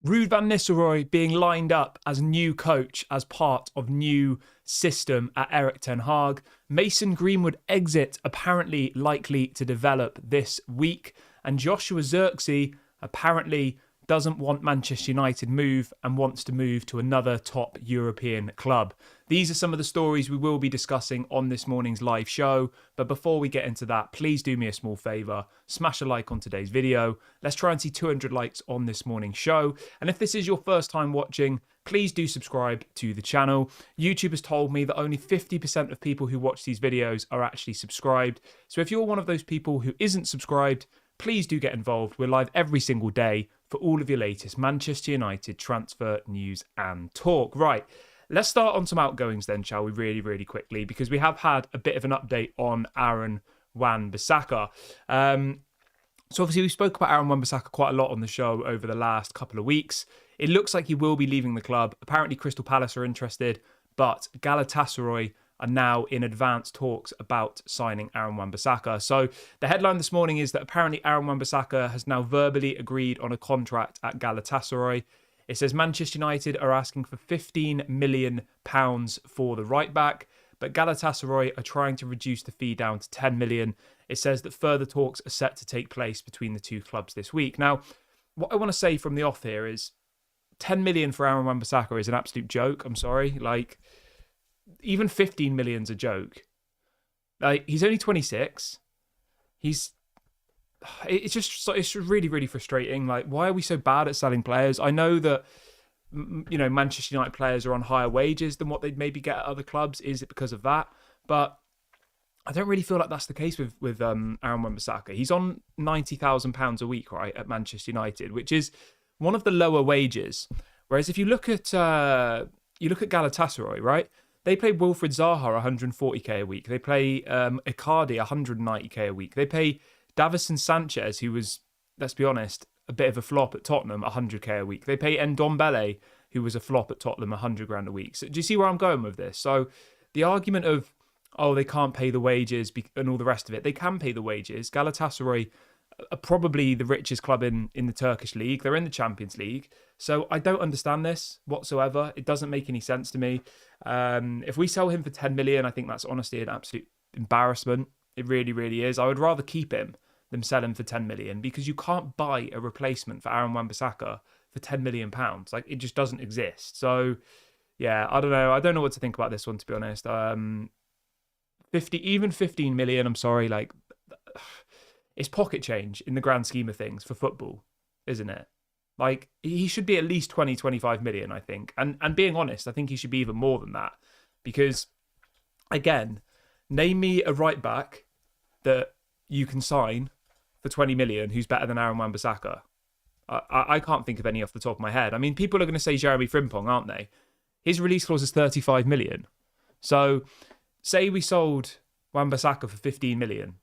Ruud van Nistelrooy being lined up as new coach as part of new system at Erik ten Hag. Mason Greenwood exit apparently likely to develop this week. And Joshua Zirkzee apparently doesn't want Manchester United move and wants to move to another top European club. These are some of the stories we will be discussing on this morning's live show. But before we get into that, please do me a small favour. Smash a like on today's video. Let's try and see 200 likes on this morning's show. And if this is your first time watching, please do subscribe to the channel. YouTube has told me that only 50% of people who watch these videos are actually subscribed. So if you're one of those people who isn't subscribed, please do get involved. We're live every single day for all of your latest Manchester United transfer news and talk. Right, let's start on some outgoings then, shall we, really quickly, because we have had a bit of an update on Aaron Wan-Bissaka. So obviously we spoke about Aaron Wan-Bissaka quite a lot on the show over the last couple of weeks. It looks like he will be leaving the club. Apparently Crystal Palace are interested, but Galatasaray are now in advanced talks about signing Aaron Wan-Bissaka. So the headline this morning is that apparently Aaron Wan-Bissaka has now verbally agreed on a contract at Galatasaray. It says Manchester United are asking for £15 million for the right back, but Galatasaray are trying to reduce the fee down to £10 million. It says that further talks are set to take place between the two clubs this week. Now, what I want to say from the off here is £10 million for Aaron Wan-Bissaka is an absolute joke. I'm sorry. Even 15 million's a joke. He's only 26. It's really frustrating. Why are we so bad at selling players? I know that, Manchester United players are on higher wages than what they'd maybe get at other clubs. Is it because of that? But I don't really feel like that's the case with Aaron Wan-Bissaka. He's on £90,000 a week, right, at Manchester United, which is one of the lower wages. Whereas if you look at Galatasaray, right? They pay Wilfried Zaha 140k a week. They pay Icardi 190k a week. They pay Davison Sanchez, who was, let's be honest, a bit of a flop at Tottenham, 100k a week. They pay Ndombele, who was a flop at Tottenham, 100 grand a week. So do you see where I'm going with this? So the argument of, they can't pay the wages and all the rest of it, they can pay the wages. Galatasaray are probably the richest club in the Turkish league. They're in the Champions League. So I don't understand this whatsoever. It doesn't make any sense to me. If we sell him for 10 million, I think that's honestly an absolute embarrassment. It really is. I would rather keep him than sell him for 10 million, because you can't buy a replacement for Aaron Wan-Bissaka for 10 million pounds. It just doesn't exist. So yeah, I don't know. I don't know what to think about this one, to be honest. 15 million, I'm sorry, it's pocket change in the grand scheme of things for football, isn't it? He should be at least 20, 25 million, I think. And being honest, I think he should be even more than that. Because, again, name me a right back that you can sign for 20 million who's better than Aaron Wan-Bissaka. I can't think of any off the top of my head. I mean, people are going to say Jeremy Frimpong, aren't they? His release clause is 35 million. So, say we sold Wan-Bissaka for 15 million.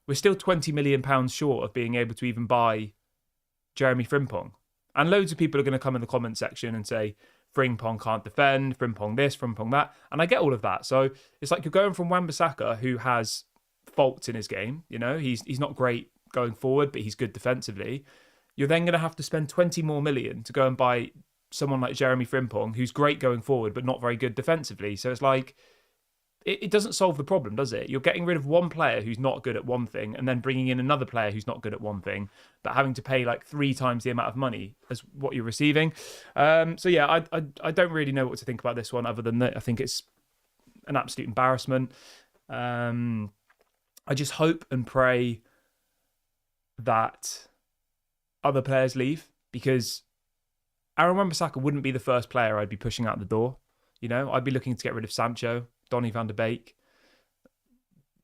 We're still £20 million short of being able to even buy Jeremy Frimpong. And loads of people are going to come in the comment section and say, Frimpong can't defend, Frimpong this, Frimpong that. And I get all of that. So it's like you're going from Wan-Bissaka, who has faults in his game. He's not great going forward, but he's good defensively. You're then going to have to spend 20 more million to go and buy someone like Jeremy Frimpong, who's great going forward, but not very good defensively. So it's like, it doesn't solve the problem, does it? You're getting rid of one player who's not good at one thing and then bringing in another player who's not good at one thing, but having to pay 3 times the amount of money as what you're receiving. So yeah, I don't really know what to think about this one, other than that I think it's an absolute embarrassment. I just hope and pray that other players leave, because Aaron Wan-Bissaka wouldn't be the first player I'd be pushing out the door. I'd be looking to get rid of Sancho, Donny van de Beek.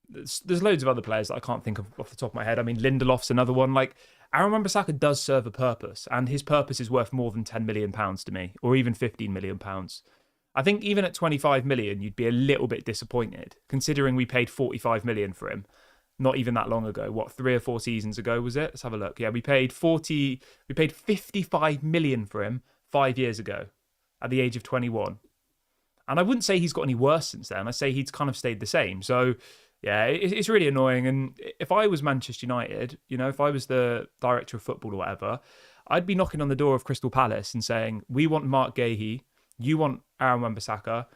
There's loads of other players that I can't think of off the top of my head. I mean, Lindelof's another one. Aaron Wan-Bissaka does serve a purpose, and his purpose is worth more than £10 million to me, or even £15 million. I think even at 25 million, you'd be a little bit disappointed, considering we paid 45 million for him not even that long ago. What, 3 or 4 seasons ago was it? Let's have a look. Yeah, we paid 55 million for him 5 years ago at the age of 21. And I wouldn't say he's got any worse since then. I say he's kind of stayed the same. So, yeah, it's really annoying. And if I was Manchester United, if I was the director of football or whatever, I'd be knocking on the door of Crystal Palace and saying, we want Mark Gahey, you want Aaron Wan-Bissaka,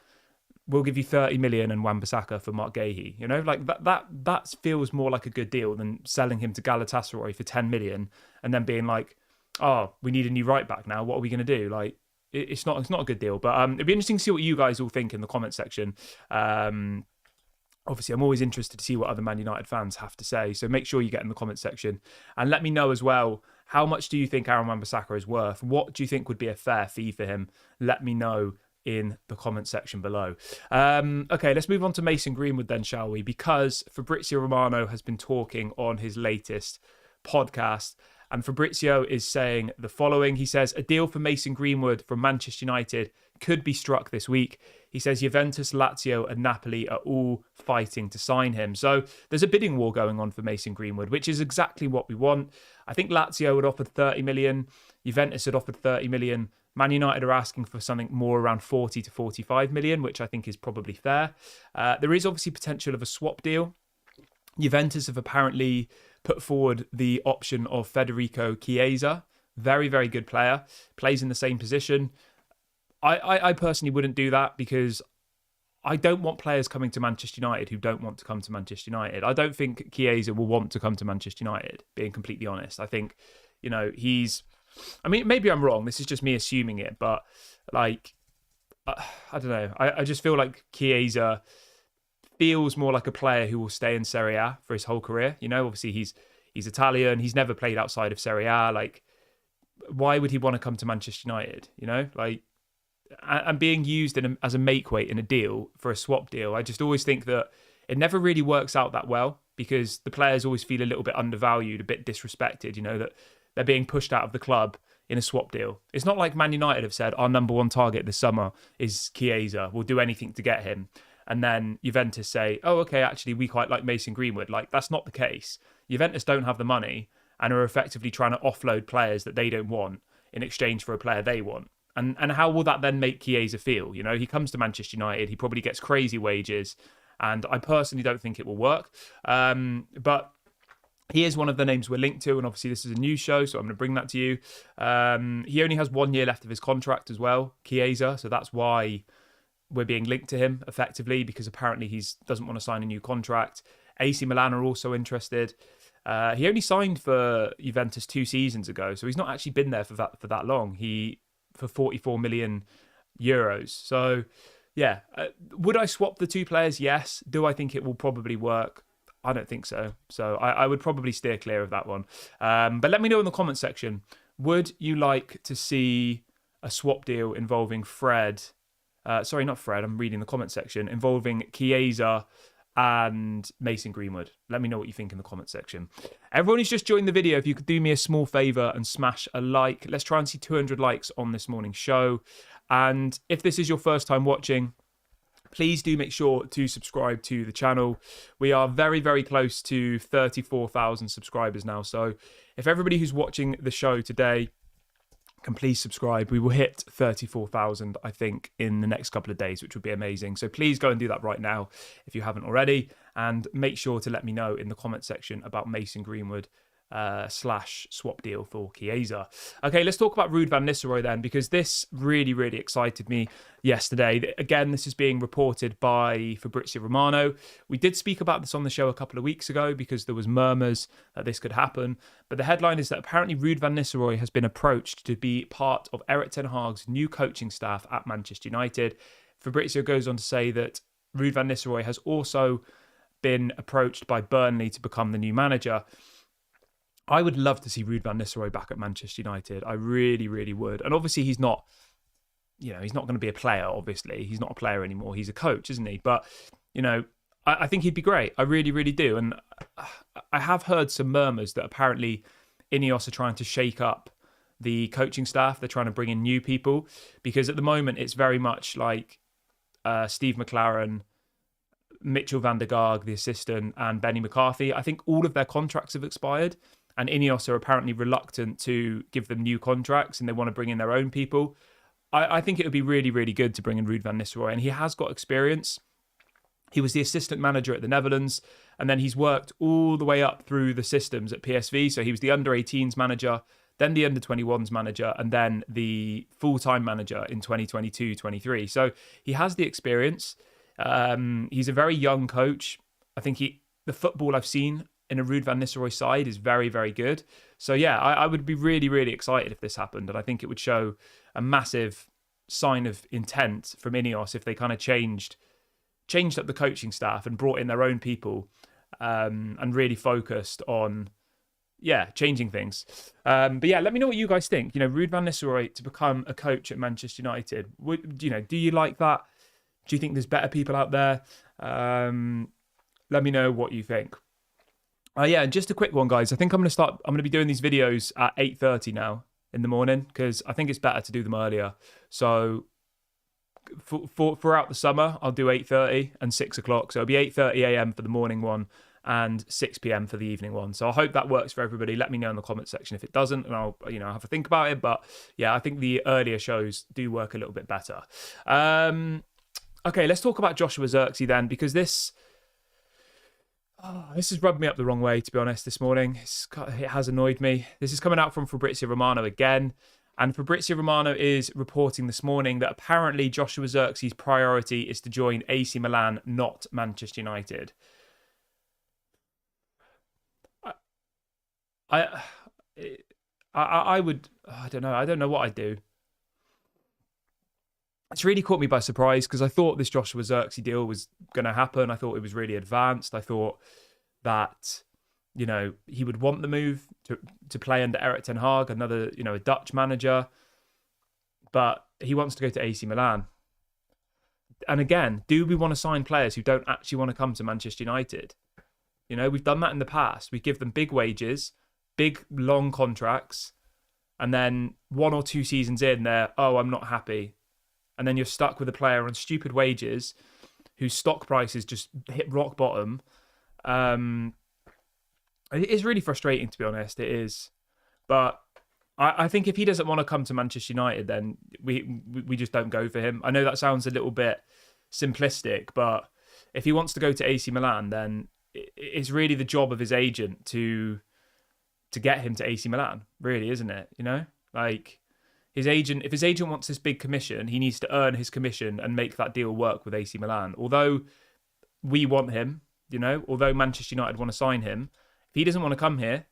we'll give you 30 million and Wan-Bissaka for Mark Gahey. You know, like that feels more like a good deal than selling him to Galatasaray for 10 million and then being like, oh, we need a new right back now. What are we going to do? Like, it's not a good deal. But it'd be interesting to see what you guys all think in the comment section. Obviously, I'm always interested to see what other Man United fans have to say. So make sure you get in the comment section and let me know as well, how much do you think Aaron Wan-Bissaka is worth? What do you think would be a fair fee for him? Let me know in the comment section below. Okay, let's move on to Mason Greenwood then, shall we? Because Fabrizio Romano has been talking on his latest podcast, and Fabrizio is saying the following. He says, a deal for Mason Greenwood from Manchester United could be struck this week. He says Juventus, Lazio and Napoli are all fighting to sign him. So there's a bidding war going on for Mason Greenwood, which is exactly what we want. I think Lazio had offered 30 million. Juventus had offered 30 million. Man United are asking for something more around 40 to 45 million, which I think is probably fair. There is obviously potential of a swap deal. Juventus have apparently put forward the option of Federico Chiesa. Very, very good player. Plays in the same position. I personally wouldn't do that because I don't want players coming to Manchester United who don't want to come to Manchester United. I don't think Chiesa will want to come to Manchester United, being completely honest. I think, you know, I mean, maybe I'm wrong. This is just me assuming it, but like, I don't know. I just feel like Chiesa feels more like a player who will stay in Serie A for his whole career. You know, obviously he's Italian. He's never played outside of Serie A. Like, why would he want to come to Manchester United? You know, like, and being used as a make weight in a deal for a swap deal, I just always think that it never really works out that well because the players always feel a little bit undervalued, a bit disrespected, you know, that they're being pushed out of the club in a swap deal. It's not like Man United have said, our number one target this summer is Chiesa. We'll do anything to get him. And then Juventus say, oh, okay, actually, we quite like Mason Greenwood. Like, that's not the case. Juventus don't have the money and are effectively trying to offload players that they don't want in exchange for a player they want. And how will that then make Chiesa feel? You know, he comes to Manchester United, he probably gets crazy wages, and I personally don't think it will work. But he is one of the names we're linked to, and obviously this is a news show, so I'm going to bring that to you. He only has 1 year left of his contract as well, Chiesa, so that's why we're being linked to him effectively, because apparently he doesn't want to sign a new contract. AC Milan are also interested. He only signed for Juventus 2 seasons ago, so he's not actually been there for that long. For 44 million euros. So, yeah. Would I swap the two players? Yes. Do I think it will probably work? I don't think so. So I would probably steer clear of that one. But let me know in the comment section. Would you like to see a swap deal involving Fred? Sorry, not Fred. I'm reading the comment section. Involving Chiesa and Mason Greenwood. Let me know what you think in the comment section. Everyone who's just joined the video, if you could do me a small favour and smash a like. Let's try and see 200 likes on this morning's show. And if this is your first time watching, please do make sure to subscribe to the channel. We are very, very close to 34,000 subscribers now. So if everybody who's watching the show today can please subscribe, we will hit 34,000, I think, in the next couple of days, which would be amazing. So please go and do that right now if you haven't already. And make sure to let me know in the comment section about Mason Greenwood / swap deal for Chiesa. Okay, let's talk about Ruud van Nistelrooy then, because this really, really excited me yesterday. Again, this is being reported by Fabrizio Romano. We did speak about this on the show a couple of weeks ago because there was murmurs that this could happen. But the headline is that apparently Ruud van Nistelrooy has been approached to be part of Erik ten Hag's new coaching staff at Manchester United. Fabrizio goes on to say that Ruud van Nistelrooy has also been approached by Burnley to become the new manager. I would love to see Ruud van Nistelrooy back at Manchester United. I really, really would. And obviously he's not, you know, he's not going to be a player, obviously. He's not a player anymore. He's a coach, isn't he? But, you know, I think he'd be great. I really, really do. And I have heard some murmurs that apparently Ineos are trying to shake up the coaching staff. They're trying to bring in new people because at the moment it's very much like Steve McLaren, Mitchell van der Gaag, the assistant, and Benny McCarthy. I think all of their contracts have expired. And Ineos are apparently reluctant to give them new contracts and they want to bring in their own people. I think it would be really, really good to bring in Ruud van Nistelrooy. And he has got experience. He was the assistant manager at the Netherlands. And then he's worked all the way up through the systems at PSV. So he was the under-18s manager, then the under-21s manager, and then the full-time manager in 2022-23. So he has the experience. He's a very young coach. I think the football I've seen in a Ruud van Nistelrooy side is very, very good. So yeah, I would be really, really excited if this happened. And I think it would show a massive sign of intent from Ineos if they kind of changed up the coaching staff and brought in their own people, and really focused on, changing things. But yeah, let me know what you guys think. Ruud van Nistelrooy to become a coach at Manchester United. Do you like that? Do you think there's better people out there? Let me know what you think. And just a quick one, guys. I think I'm going to be doing these videos at 8:30 now in the morning, because I think it's better to do them earlier. So throughout the summer, I'll do 8:30 and 6 o'clock. So it'll be 8:30 a.m. for the morning one and 6 p.m. for the evening one. So I hope that works for everybody. Let me know in the comment section if it doesn't, and I'll have a think about it. But yeah, I think the earlier shows do work a little bit better. Okay, let's talk about Joshua Zirkzee then, because this has rubbed me up the wrong way, to be honest, this morning. It has annoyed me. This is coming out from Fabrizio Romano again. And Fabrizio Romano is reporting this morning that apparently Joshua Zirkzee's priority is to join AC Milan, not Manchester United. I don't know what I'd do. It's really caught me by surprise, because I thought this Joshua Zirkzee deal was going to happen. I thought it was really advanced. I thought that, he would want the move to play under Erik ten Hag, another, a Dutch manager. But he wants to go to AC Milan. And again, do we want to sign players who don't actually want to come to Manchester United? We've done that in the past. We give them big wages, big, long contracts, and then 1 or 2 seasons in, I'm not happy. And then you're stuck with a player on stupid wages whose stock prices just hit rock bottom. It is really frustrating, to be honest. It is. But I think if he doesn't want to come to Manchester United, then we just don't go for him. I know that sounds a little bit simplistic, but if he wants to go to AC Milan, then it's really the job of his agent to get him to AC Milan, really, isn't it? His agent, if his agent wants this big commission, he needs to earn his commission and make that deal work with AC Milan. Although we want him, although Manchester United want to sign him, if he doesn't want to come here,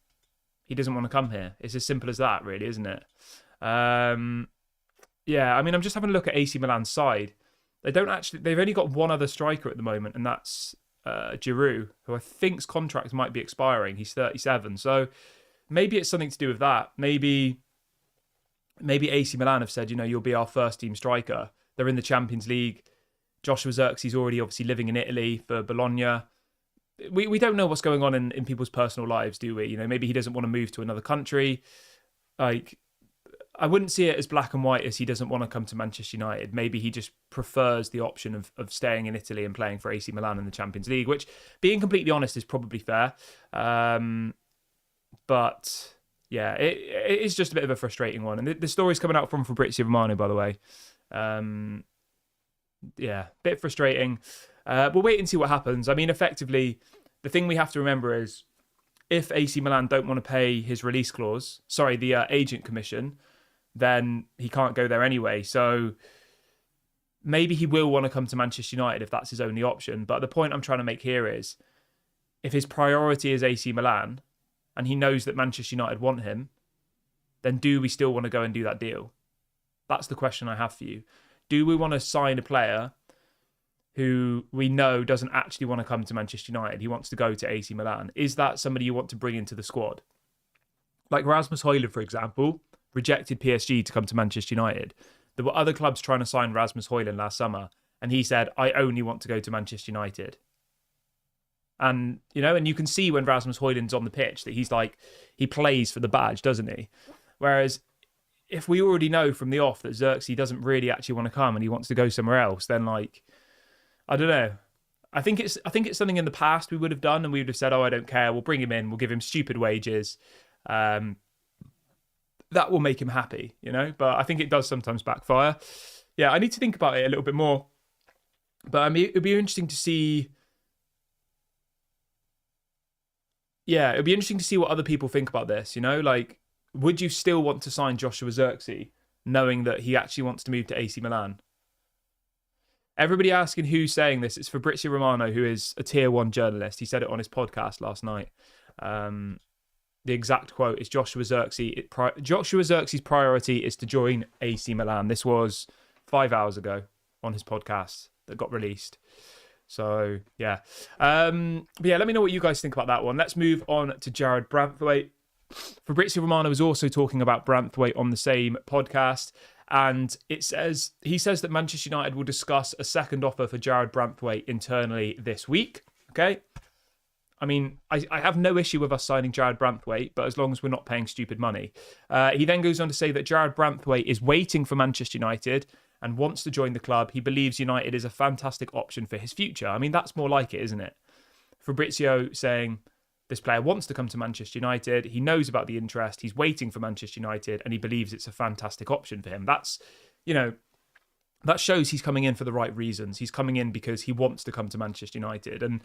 he doesn't want to come here. It's as simple as that, really, isn't it? I'm just having a look at AC Milan's side. They've only got one other striker at the moment, and that's Giroud, who I think's contract might be expiring. He's 37, so maybe it's something to do with that. Maybe AC Milan have said, you'll be our first team striker. They're in the Champions League. Joshua Zirkzee's already obviously living in Italy for Bologna. We don't know what's going on in people's personal lives, do we? Maybe he doesn't want to move to another country. I wouldn't see it as black and white as he doesn't want to come to Manchester United. Maybe he just prefers the option of staying in Italy and playing for AC Milan in the Champions League, which, being completely honest, is probably fair. But yeah, it is just a bit of a frustrating one. And the story's coming out from Fabrizio Romano, by the way. Bit frustrating. We'll wait and see what happens. I mean, effectively, the thing we have to remember is if AC Milan don't want to pay his release clause, the agent commission, then he can't go there anyway. So maybe he will want to come to Manchester United if that's his only option. But the point I'm trying to make here is, if his priority is AC Milan and he knows that Manchester United want him, then do we still want to go and do that deal? That's the question I have for you. Do we want to sign a player who we know doesn't actually want to come to Manchester United? He wants to go to AC Milan. Is that somebody you want to bring into the squad? Like Rasmus Højlund, for example, rejected PSG to come to Manchester United. There were other clubs trying to sign Rasmus Højlund last summer, and he said, I only want to go to Manchester United. And, and you can see when Rasmus Højlund's on the pitch that he plays for the badge, doesn't he? Whereas if we already know from the off that Zirkzee doesn't really actually want to come and he wants to go somewhere else, then I don't know. I think it's something in the past we would have done, and we would have said, I don't care. We'll bring him in. We'll give him stupid wages. That will make him happy, But I think it does sometimes backfire. Yeah, I need to think about it a little bit more. But it'd be interesting to see. Yeah, it'd be interesting to see what other people think about this. would you still want to sign Joshua Zirkzee, knowing that he actually wants to move to AC Milan? Everybody asking who's saying this. It's Fabrizio Romano, who is a tier 1 journalist. He said it on his podcast last night. The exact quote is Joshua Zirkzee. Joshua Zirkzee's priority is to join AC Milan. This was 5 hours ago on his podcast that got released. So, yeah. But yeah, let me know what you guys think about that one. Let's move on to Jared Branthwaite. Fabrizio Romano was also talking about Branthwaite on the same podcast. And he says that Manchester United will discuss a second offer for Jared Branthwaite internally this week. Okay. I mean, I have no issue with us signing Jared Branthwaite, but as long as we're not paying stupid money. He then goes on to say that Jared Branthwaite is waiting for Manchester United and wants to join the club. He believes United is a fantastic option for his future. I mean, that's more like it, isn't it? Fabrizio saying this player wants to come to Manchester United. He knows about the interest. He's waiting for Manchester United and he believes it's a fantastic option for him. That's, that shows he's coming in for the right reasons. He's coming in because he wants to come to Manchester United. And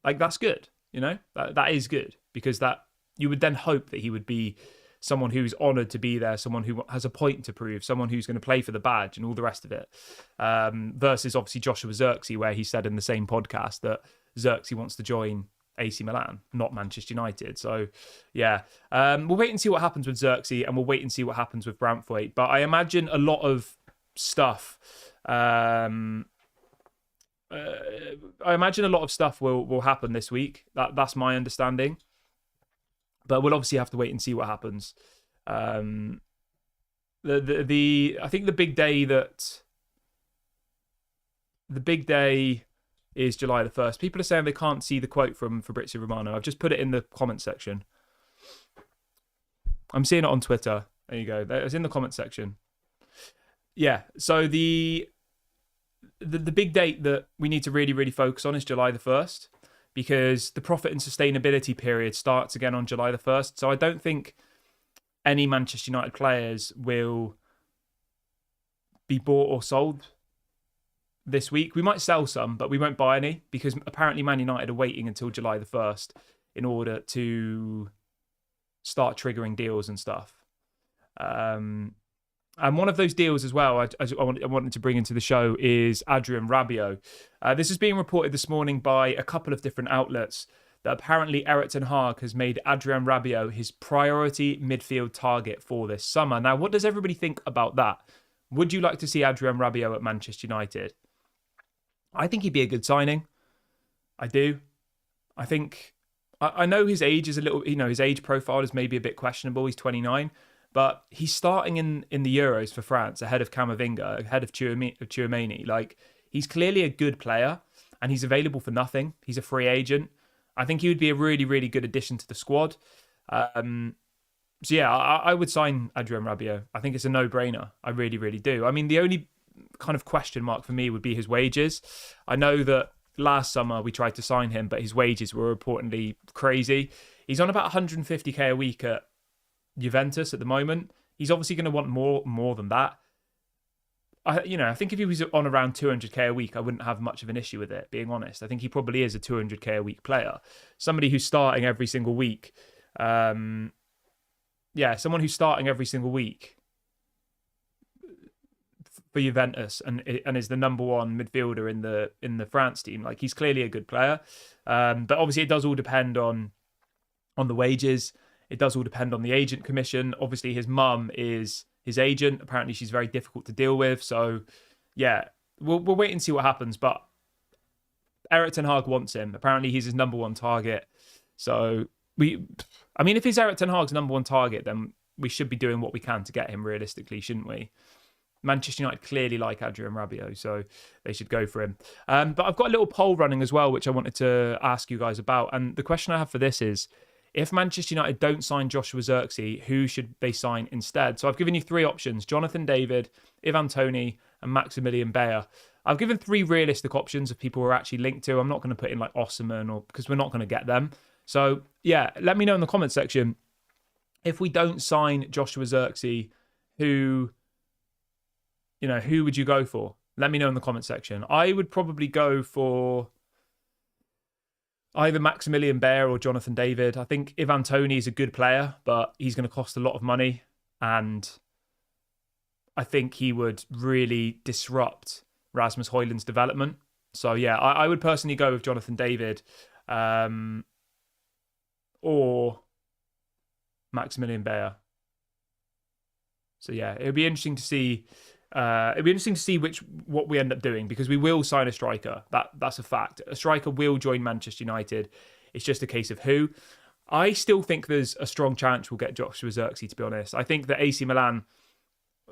that's good. That is good, because that you would then hope that he would be someone who's honoured to be there, someone who has a point to prove, someone who's going to play for the badge and all the rest of it. Versus obviously Joshua Zirkzee, where he said in the same podcast that Zirkzee wants to join AC Milan, not Manchester United. So yeah, we'll wait and see what happens with Zirkzee, and we'll wait and see what happens with Branthwaite. But I imagine a lot of stuff. I imagine a lot of stuff will happen this week. That's my understanding. But we'll obviously have to wait and see what happens. I think the big day is July the 1st. People are saying they can't see the quote from Fabrizio Romano. I've just put it in the comment section. I'm seeing it on Twitter. There you go. It's in the comment section. Yeah. So the big date that we need to really, really focus on is July the 1st, because the profit and sustainability period starts again on July the 1st. So I don't think any Manchester United players will be bought or sold this week. We might sell some, but we won't buy any, because apparently Man United are waiting until July the 1st in order to start triggering deals and stuff. And one of those deals as well I wanted to bring into the show is Adrien Rabiot. This is being reported this morning by a couple of different outlets that apparently Eric Ten Hag has made Adrien Rabiot his priority midfield target for this summer. Now, what does everybody think about that? Would you like to see Adrien Rabiot at Manchester United? I think he'd be a good signing. I do. I think... I know his age is a little... his age profile is maybe a bit questionable. He's 29. But he's starting in the Euros for France ahead of Camavinga, ahead of Tchouaméni. He's clearly a good player, and he's available for nothing. He's a free agent. I think he would be a really, really good addition to the squad. So yeah, I would sign Adrien Rabiot. I think it's a no-brainer. I really, really do. I mean, the only kind of question mark for me would be his wages. I know that last summer we tried to sign him, but his wages were reportedly crazy. He's on about 150k a week at Juventus at the moment. He's obviously going to want more than that. I think if he was on around 200k a week, I wouldn't have much of an issue with it, being honest. I think he probably is a 200k a week player. Somebody who's starting every single week. Someone who's starting every single week for Juventus and is the number one midfielder in the France team. He's clearly a good player. But obviously it does all depend on the wages. It does all depend on the agent commission. Obviously, his mum is his agent. Apparently, she's very difficult to deal with. So, yeah, we'll wait and see what happens. But Eric Ten Hag wants him. Apparently, he's his number one target. So, if he's Eric Ten Hag's number one target, then we should be doing what we can to get him realistically, shouldn't we? Manchester United clearly like Adrien Rabiot, so they should go for him. But I've got a little poll running as well, which I wanted to ask you guys about. And the question I have for this is, if Manchester United don't sign Joshua Zirkzee, who should they sign instead? So I've given you three options: Jonathan David, Ivan Toney, and Maximilian Bayer. I've given three realistic options of people who are actually linked to. I'm not going to put in Osimhen because we're not going to get them. So yeah, let me know in the comment section if we don't sign Joshua Zirkzee, who would you go for? Let me know in the comment section. I would probably go for... either Maximilian Baer or Jonathan David. I think Ivan Toney is a good player, but he's going to cost a lot of money. And I think he would really disrupt Rasmus Højlund's development. So, yeah, I would personally go with Jonathan David or Maximilian Baer. So, yeah, it would be interesting to see. What we end up doing, because we will sign a striker. That's a fact. A striker will join Manchester United. It's just a case of who. I still think there's a strong chance we'll get Joshua Zirkzee, to be honest. I think that AC Milan,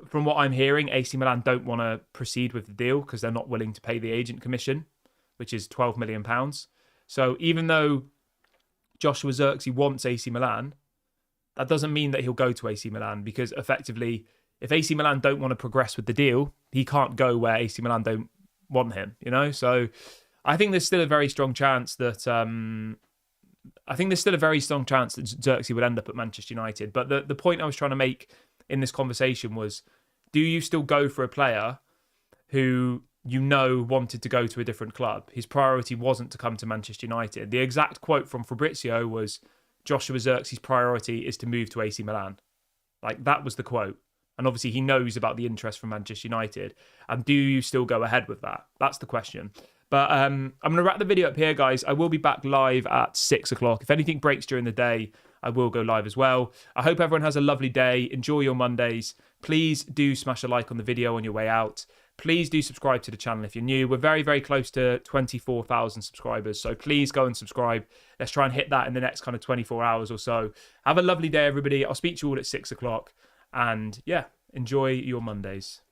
from what I'm hearing, AC Milan don't want to proceed with the deal because they're not willing to pay the agent commission, which is £12 million. So even though Joshua Zirkzee wants AC Milan, that doesn't mean that he'll go to AC Milan, because effectively, if AC Milan don't want to progress with the deal, he can't go where AC Milan don't want him, you know? So I think there's still a very strong chance that Zirkzee would end up at Manchester United. But the point I was trying to make in this conversation was, do you still go for a player who you know wanted to go to a different club? His priority wasn't to come to Manchester United. The exact quote from Fabrizio was, Joshua Zirkzee's priority is to move to AC Milan. Like, that was the quote. And obviously he knows about the interest from Manchester United. And do you still go ahead with that? That's the question. But I'm going to wrap the video up here, guys. I will be back live at 6 o'clock. If anything breaks during the day, I will go live as well. I hope everyone has a lovely day. Enjoy your Mondays. Please do smash a like on the video on your way out. Please do subscribe to the channel if you're new. We're very, very close to 24,000 subscribers. So please go and subscribe. Let's try and hit that in the next kind of 24 hours or so. Have a lovely day, everybody. I'll speak to you all at 6 o'clock. And yeah, enjoy your Mondays.